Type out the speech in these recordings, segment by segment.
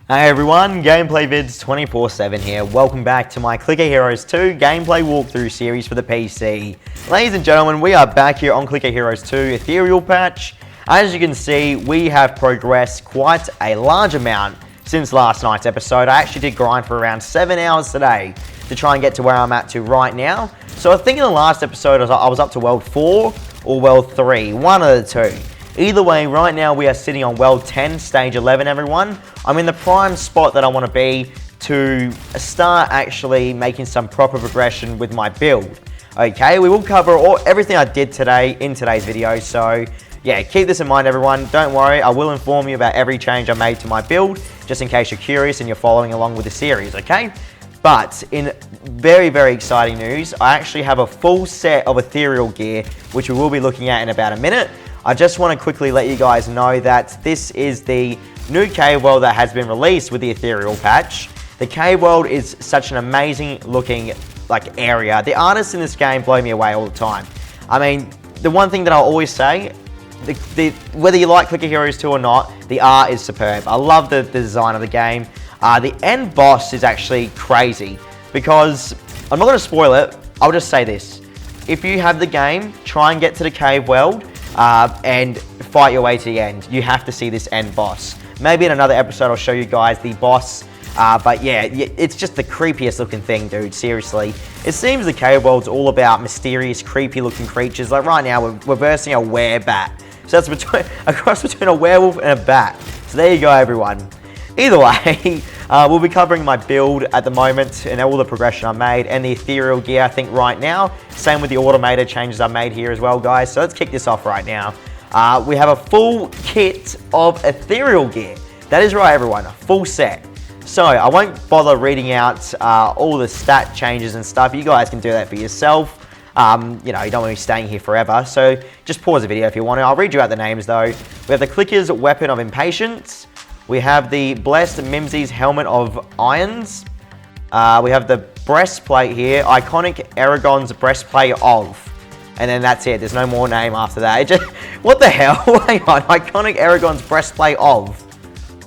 Hey everyone, Gameplay Vids 24/7 here. Welcome back to my Clicker Heroes 2 gameplay walkthrough series for the PC. Ladies and gentlemen, we are back here on Clicker Heroes 2 Ethereal patch. As you can see, we have progressed quite a large amount since last night's episode. I actually did grind for around 7 hours today to try and get to where I'm at to right now. So I think in the last episode I was up to World 4 or World 3, one of the two. Either way, right now we are sitting on World 10, Stage 11, everyone. I'm in the prime spot that I want to be to start actually making some proper progression with my build. Okay, we will cover everything I did today in today's video, so yeah, keep this in mind, everyone. Don't worry, I will inform you about every change I made to my build, just in case you're curious and you're following along with the series, okay? But in very, very exciting news, I actually have a full set of ethereal gear, which we will be looking at in about a minute. I just want to quickly let you guys know that this is the new cave world that has been released with the ethereal patch. The cave world is such an amazing looking area. The artists in this game blow me away all the time. I mean, the one thing that I'll always say, whether you like Clicker Heroes 2 or not, the art is superb. I love the design of the game. The end boss is actually crazy because, I'm not going to spoil it, I'll just say this. If you have the game, try and get to the cave world and fight your way to the end. You have to see this end boss. Maybe in another episode I'll show you guys the boss, but yeah, it's just the creepiest looking thing, dude, seriously. It seems the cave world's all about mysterious, creepy looking creatures. Like right now, we're versing a werebat. So that's a cross between a werewolf and a bat. So there you go, everyone. Either way, we'll be covering my build at the moment and all the progression I made and the ethereal gear, I think, right now. Same with the Automator changes I made here as well, guys. So let's kick this off right now. We have a full kit of ethereal gear. That is right, everyone, a full set. So I won't bother reading out all the stat changes and stuff. You guys can do that for yourself. You know, you don't want to be staying here forever. So just pause the video if you want to. I'll read you out the names, though. We have the Clicker's Weapon of Impatience. We have the Blessed Mimsy's Helmet of Irons. We have the breastplate here, Iconic Eragon's Breastplate of. And then that's it, there's no more name after that. What the hell? Hang on, Iconic Eragon's Breastplate of.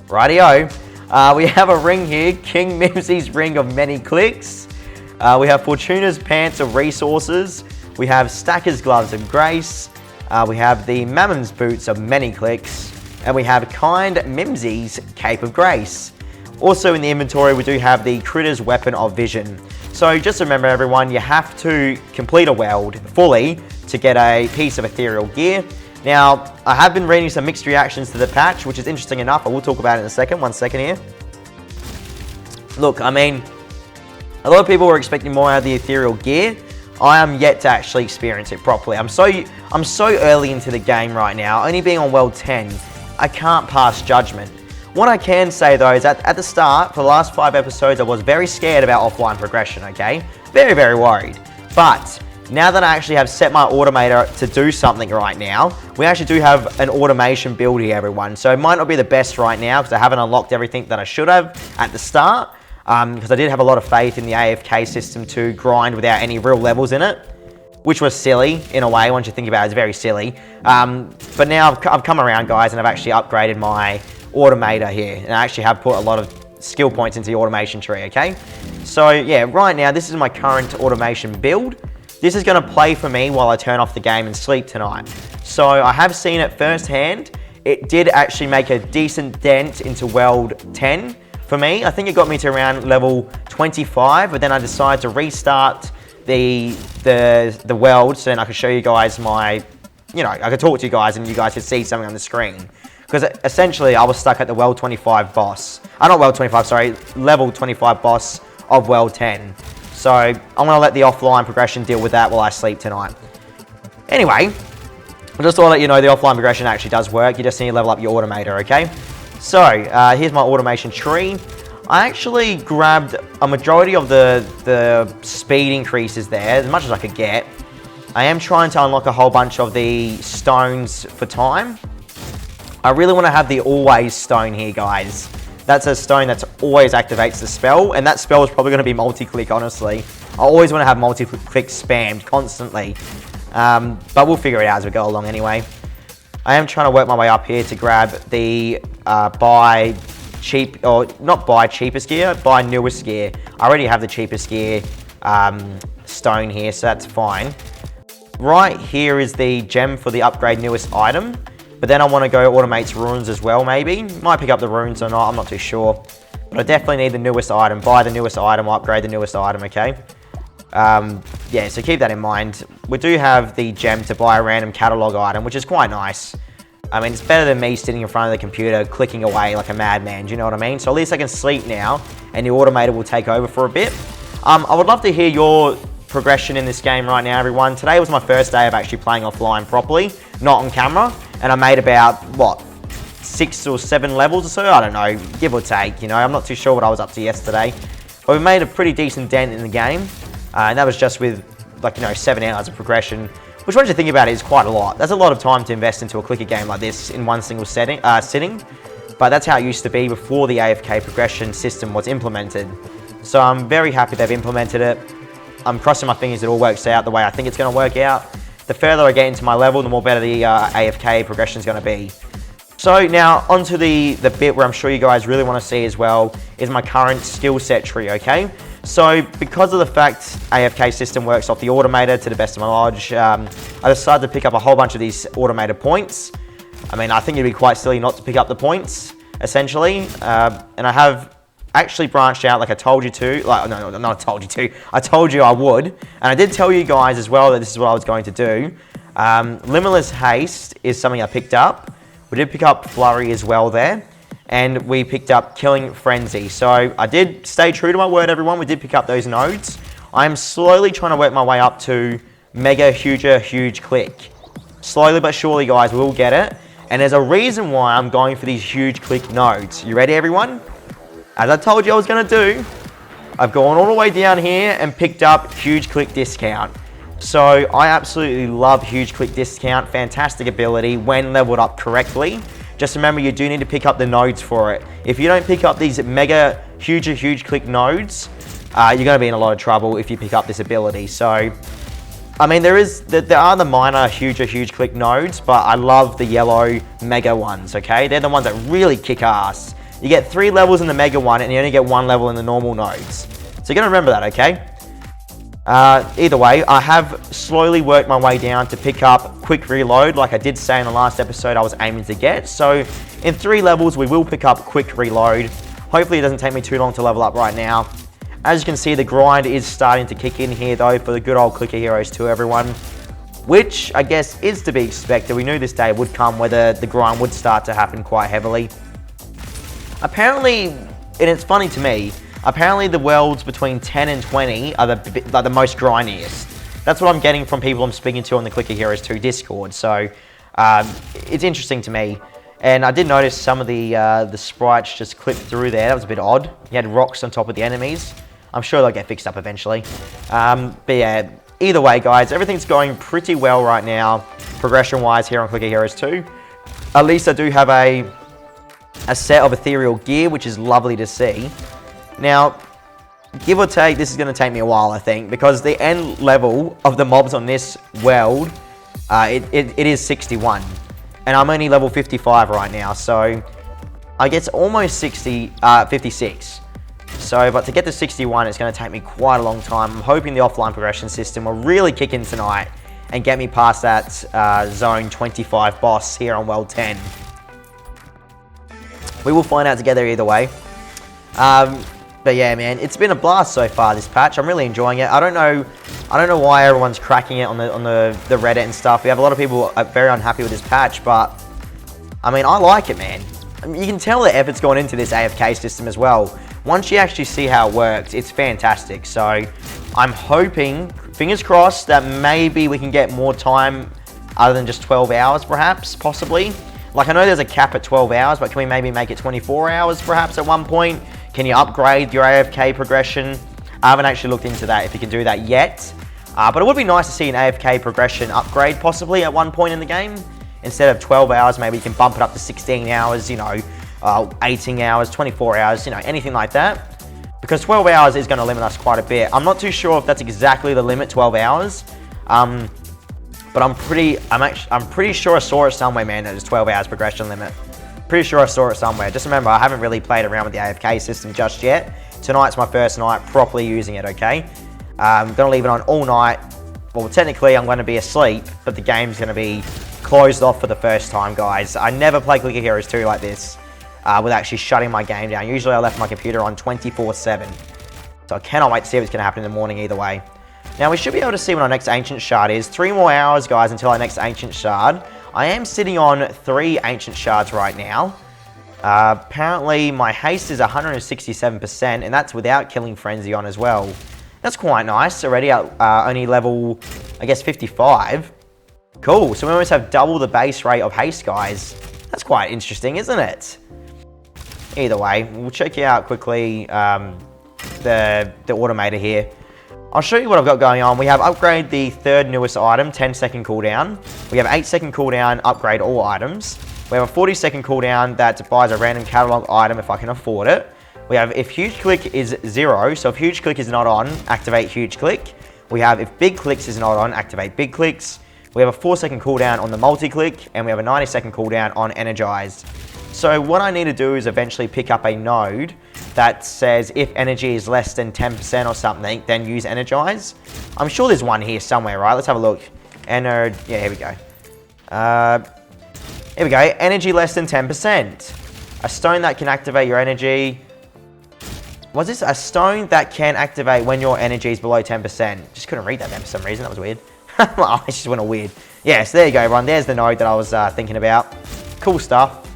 Rightio. We have a ring here, King Mimsy's Ring of Many Clicks. We have Fortuna's Pants of Resources. We have Stacker's Gloves of Grace. We have the Mammon's Boots of Many Clicks. And we have Kind Mimsy's Cape of Grace. Also in the inventory, we do have the Critter's Weapon of Vision. So just remember, everyone, you have to complete a world fully to get a piece of ethereal gear. Now, I have been reading some mixed reactions to the patch, which is interesting enough. I will talk about it in a second. 1 second here. Look, I mean, a lot of people were expecting more out of the ethereal gear. I am yet to actually experience it properly. I'm so early into the game right now, only being on World 10. I can't pass judgment. What I can say though is that at the start, for the last 5 episodes, I was very scared about offline progression, okay? Very, very worried. But now that I actually have set my Automator to do something right now, we actually do have an automation build here, everyone. So it might not be the best right now because I haven't unlocked everything that I should have at the start, because I did have a lot of faith in the AFK system to grind without any real levels in it, which was silly in a way. Once you think about it, it's very silly. But now I've come around, guys, and I've actually upgraded my Automator here, and I actually have put a lot of skill points into the automation tree, okay? So yeah, right now, this is my current automation build. This is gonna play for me while I turn off the game and sleep tonight. So I have seen it firsthand. It did actually make a decent dent into World 10 for me. I think it got me to around level 25, but then I decided to restart the world so then I could show you guys my, you know, I could talk to you guys and you guys could see something on the screen. Because essentially I was stuck at the World 25 boss. Not World 25, sorry, level 25 boss of World 10. So I'm going to let the offline progression deal with that while I sleep tonight. Anyway, I just thought I'd let you know the offline progression actually does work. You just need to level up your Automator, okay? So here's my automation tree. I actually grabbed a majority of the speed increases there, as much as I could get. I am trying to unlock a whole bunch of the stones for time. I really want to have the always stone here, guys. That's a stone that always activates the spell, and that spell is probably going to be multi-click, honestly. I always want to have multi-click spammed constantly, but we'll figure it out as we go along anyway. I am trying to work my way up here to grab the buy cheap, or not buy cheapest gear, buy newest gear. I already have the cheapest gear stone here, so that's fine. Right here is the gem for the upgrade newest item, but then I want to go Automate's runes as well, maybe. Might pick up the runes or not, I'm not too sure. But I definitely need the newest item. Buy the newest item, upgrade the newest item, okay? Yeah, so keep that in mind. We do have the gem to buy a random catalog item, which is quite nice. I mean, it's better than me sitting in front of the computer clicking away like a madman, do you know what I mean? So at least I can sleep now, and the Automator will take over for a bit. I would love to hear your progression in this game right now, everyone. Today was my first day of actually playing offline properly, not on camera, and I made about, what, 6 or 7 levels or so? I don't know, give or take, you know. I'm not too sure what I was up to yesterday, but we made a pretty decent dent in the game, and that was just with, like, you know, 7 hours of progression, which, once you think about it, is quite a lot. That's a lot of time to invest into a clicker game like this in one single sitting, but that's how it used to be before the AFK progression system was implemented. So I'm very happy they've implemented it. I'm crossing my fingers it all works out the way I think it's going to work out. The further I get into my level, the more better the AFK progression is going to be. So now onto the bit where I'm sure you guys really want to see as well is my current skill set tree, okay? So because of the fact AFK system works off the Automator to the best of my knowledge, I decided to pick up a whole bunch of these Automator points. I mean, I think it'd be quite silly not to pick up the points, essentially. And I have actually branched out like I told you to. Like, no, not I told you to. I told you I would. And I did tell you guys as well that this is what I was going to do. Limitless Haste is something I picked up. We did pick up Flurry as well there. And we picked up Killing Frenzy. So I did stay true to my word, everyone. We did pick up those nodes. I'm slowly trying to work my way up to Mega Huge Click. Slowly but surely, guys, we'll get it. And there's a reason why I'm going for these huge click nodes. You ready, everyone? As I told you I was going to do, I've gone all the way down here and picked up huge click discount. So I absolutely love huge click discount. Fantastic ability when leveled up correctly. Just remember, you do need to pick up the nodes for it. If you don't pick up these mega huge click nodes, you're going to be in a lot of trouble if you pick up this ability. So, I mean, there are the minor huge click nodes, but I love the yellow mega ones, okay? They're the ones that really kick ass. You get 3 levels in the mega one, and you only get 1 level in the normal nodes. So you're going to remember that, okay? Either way, I have slowly worked my way down to pick up quick reload, like I did say in the last episode I was aiming to get. So in 3 levels, we will pick up quick reload. Hopefully it doesn't take me too long to level up right now. As you can see, the grind is starting to kick in here though for the good old Clicker Heroes 2, everyone. Which I guess is to be expected. We knew this day would come where the grind would start to happen quite heavily. Apparently, and it's funny to me, apparently the worlds between 10 and 20 are the most grindiest. That's what I'm getting from people I'm speaking to on the Clicker Heroes 2 Discord. So it's interesting to me. And I did notice some of the sprites just clipped through there. That was a bit odd. You had rocks on top of the enemies. I'm sure they'll get fixed up eventually. But yeah, either way, guys, everything's going pretty well right now, progression-wise here on Clicker Heroes 2. At least I do have a set of ethereal gear, which is lovely to see. Now, give or take, this is going to take me a while, I think, because the end level of the mobs on this world, it is 61. And I'm only level 55 right now, so I guess almost 56. So, but to get to 61, it's going to take me quite a long time. I'm hoping the offline progression system will really kick in tonight and get me past that zone 25 boss here on world 10. We will find out together either way. But yeah, man, it's been a blast so far, this patch. I'm really enjoying it. I don't know why everyone's cracking it on the Reddit and stuff. We have a lot of people very unhappy with this patch, but I mean, I like it, man. I mean, you can tell the effort's gone into this AFK system as well. Once you actually see how it works, it's fantastic. So I'm hoping, fingers crossed, that maybe we can get more time other than just 12 hours, perhaps, possibly. Like, I know there's a cap at 12 hours, but can we maybe make it 24 hours, perhaps, at one point? Can you upgrade your AFK progression? I haven't actually looked into that, if you can do that yet. But it would be nice to see an AFK progression upgrade, possibly, at one point in the game. Instead of 12 hours, maybe you can bump it up to 16 hours, you know, 18 hours, 24 hours, you know, anything like that. Because 12 hours is going to limit us quite a bit. I'm not too sure if that's exactly the limit, 12 hours. But I'm pretty sure I saw it somewhere, man, that it's 12 hours progression limit. Pretty sure I saw it somewhere. Just remember, I haven't really played around with the AFK system just yet. Tonight's my first night properly using it, okay? I'm going to leave it on all night. Well, technically, I'm going to be asleep, but the game's going to be closed off for the first time, guys. I never play Clicker Heroes 2 like this with actually shutting my game down. Usually, I left my computer on 24/7. So I cannot wait to see what's going to happen in the morning either way. Now, we should be able to see when our next Ancient Shard is. 3 more hours, guys, until our next Ancient Shard. I am sitting on 3 Ancient Shards right now. Apparently, my haste is 167%, and that's without killing Frenzy on as well. That's quite nice. Already at only level, I guess, 55. Cool. So we almost have double the base rate of haste, guys. That's quite interesting, isn't it? Either way, we'll check out quickly the Automator here. I'll show you what I've got going on. We have upgrade the 3rd newest item, 10-second cooldown. We have 8-second cooldown, upgrade all items. We have a 40-second cooldown that buys a random catalog item if I can afford it. We have if huge click is 0, so if huge click is not on, activate huge click. We have if big clicks is not on, activate big clicks. We have a 4-second cooldown on the multi-click, and we have a 90-second cooldown on energized. So what I need to do is eventually pick up a node that says if energy is less than 10% or something, then use energize. I'm sure there's one here somewhere, right? Let's have a look. Yeah, here we go. Here we go. Energy less than 10%. A stone that can activate your energy. Was this a stone that can activate when your energy is below 10%? Just couldn't read that then for some reason. That was weird. Oh, it just went all weird. Yes, there you go, everyone. There's the node that I was thinking about. Cool stuff.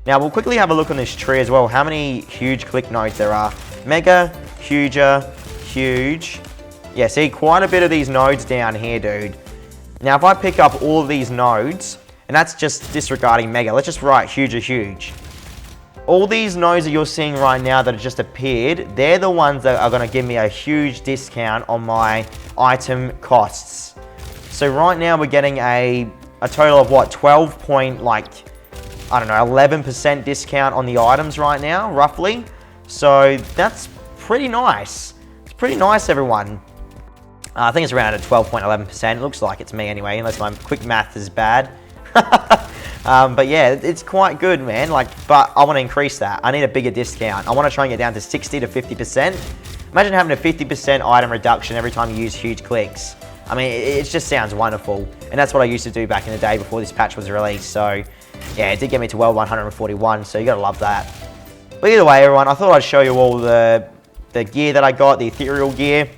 Now, we'll quickly have a look on this tree as well, how many huge click nodes there are. Mega, huger, huge. Yeah, see, quite a bit of these nodes down here, dude. Now, if I pick up all of these nodes, and that's just disregarding mega, let's just write huge or huge. All these nodes that you're seeing right now that have just appeared, they're the ones that are going to give me a huge discount on my item costs. So right now, we're getting a total of, what, 12 point, like, I don't know, 11% discount on the items right now, roughly. So that's pretty nice. It's pretty nice, everyone. I think it's around at 12.11%. It looks like it's me anyway, unless my quick math is bad. But yeah, it's quite good, man. But I want to increase that. I need a bigger discount. I want to try and get down to 60 to 50%. Imagine having a 50% item reduction every time you use huge clicks. I mean, it just sounds wonderful. And that's what I used to do back in the day before this patch was released. So yeah, it did get me to world 141, so you gotta love that. But either way, everyone, I thought I'd show you all the gear that I got, the ethereal gear.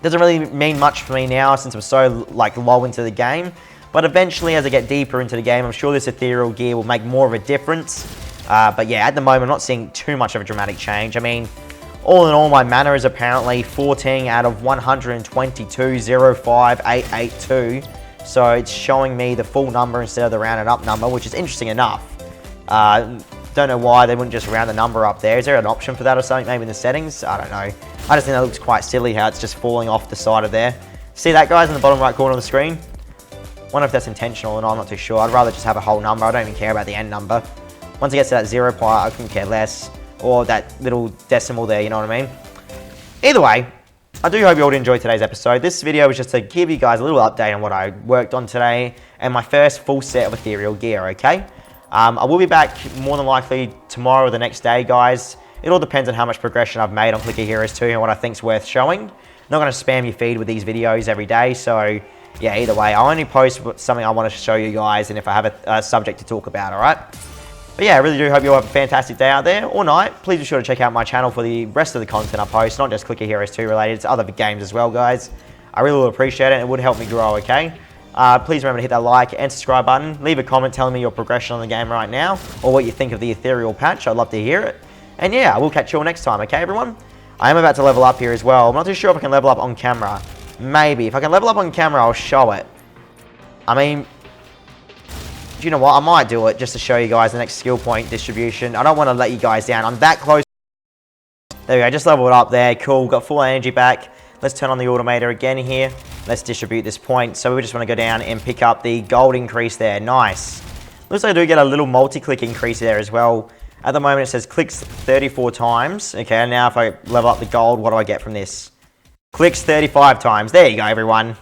Doesn't really mean much for me now since I'm so low into the game. But eventually, as I get deeper into the game, I'm sure this ethereal gear will make more of a difference. But yeah, at the moment, I'm not seeing too much of a dramatic change. I mean, all in all, my mana is apparently 14 out of 122,05882. So it's showing me the full number instead of the rounded up number, which is interesting enough. Don't know why they wouldn't just round the number up there. Is there an option for that or something, maybe in the settings? I don't know. I just think that looks quite silly how it's just falling off the side of there. See that, guys, in the bottom right corner of the screen? Wonder if that's intentional or not, I'm not too sure. I'd rather just have a whole number. I don't even care about the end number. Once it gets to that 0 part, I couldn't care less. Or that little decimal there, you know what I mean? Either way, I do hope you all enjoyed today's episode. This video was just to give you guys a little update on what I worked on today and my first full set of ethereal gear, okay? I will be back more than likely tomorrow or the next day, guys. It all depends on how much progression I've made on Clicker Heroes 2 and what I think's worth showing. I'm not going to spam your feed with these videos every day, so yeah, either way, I only post something I want to show you guys and if I have a subject to talk about, alright? But yeah, I really do hope you all have a fantastic day out there or night. Please be sure to check out my channel for the rest of the content I post, not just Clicker Heroes 2 related, it's other games as well, guys. I really would appreciate it and it would help me grow, okay? Please remember to hit that like and subscribe button. Leave a comment telling me your progression on the game right now or what you think of the ethereal patch. I'd love to hear it. And yeah, we'll catch you all next time, okay, everyone? I am about to level up here as well. I'm not too sure if I can level up on camera. Maybe. If I can level up on camera, I'll show it. I mean, do you know what? I might do it just to show you guys the next skill point distribution. I don't want to let you guys down. I'm that close. There we go. Just leveled up there. Cool. Got full energy back. Let's turn on the Automator again here. Let's distribute this point. So we just want to go down and pick up the gold increase there. Nice. Looks like I do get a little multi-click increase there as well. At the moment, it says clicks 34 times. Okay, now if I level up the gold, what do I get from this? Clicks 35 times. There you go, everyone.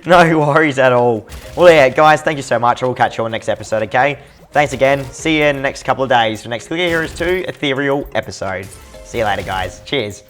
No worries at all. Well, yeah, guys, thank you so much. We'll catch you on the next episode, okay? Thanks again. See you in the next couple of days for the next Clicker Heroes 2 Ethereal episode. See you later, guys. Cheers.